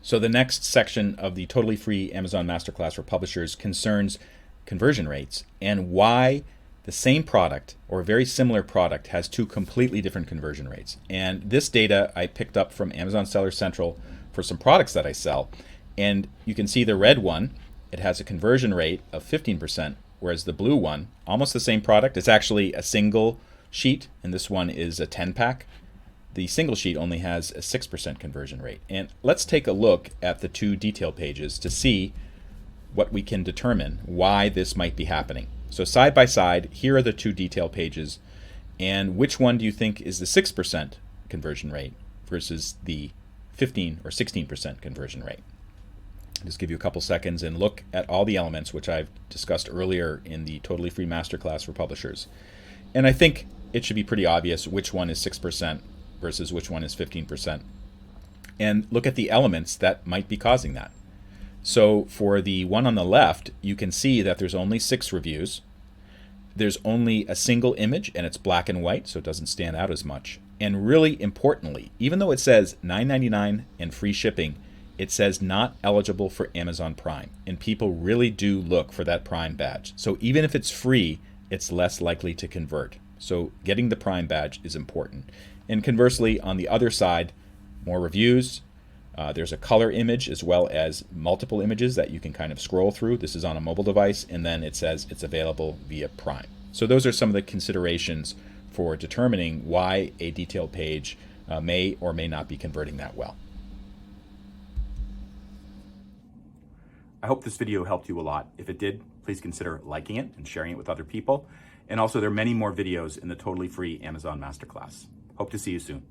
So the next section of the totally free Amazon Masterclass for publishers concerns conversion rates and why the same product or a very similar product has two completely different conversion rates. And this data I picked up from Amazon Seller Central for some products that I sell. And you can see the red one, it has a conversion rate of 15%, whereas the blue one, almost the same product, it's actually a single sheet, and this one is a 10-pack. The single sheet only has a 6% conversion rate. And let's take a look at the two detail pages to see what we can determine why this might be happening. So side by side, here are the two detail pages, and which one do you think is the 6% conversion rate versus the 15 or 16% conversion rate? I'll just give you a couple seconds and look at all the elements which I've discussed earlier in the totally free masterclass for publishers. And I think it should be pretty obvious which one is 6% versus which one is 15%. And look at the elements that might be causing that. So for the one on the left, you can see that there's only 6 reviews. There's only a single image and it's black and white, so it doesn't stand out as much. And really importantly, even though it says $9.99 and free shipping, it says not eligible for Amazon Prime. And people really do look for that Prime badge. So even if it's free, it's less likely to convert. So getting the Prime badge is important. And conversely, on the other side, more reviews. There's a color image as well as multiple images that you can kind of scroll through. This is on a mobile device, and then it says it's available via Prime. So those are some of the considerations for determining why a detailed page may or may not be converting that well. I hope this video helped you a lot. If it did, please consider liking it and sharing it with other people. And also, there are many more videos in the totally free Amazon Masterclass. Hope to see you soon.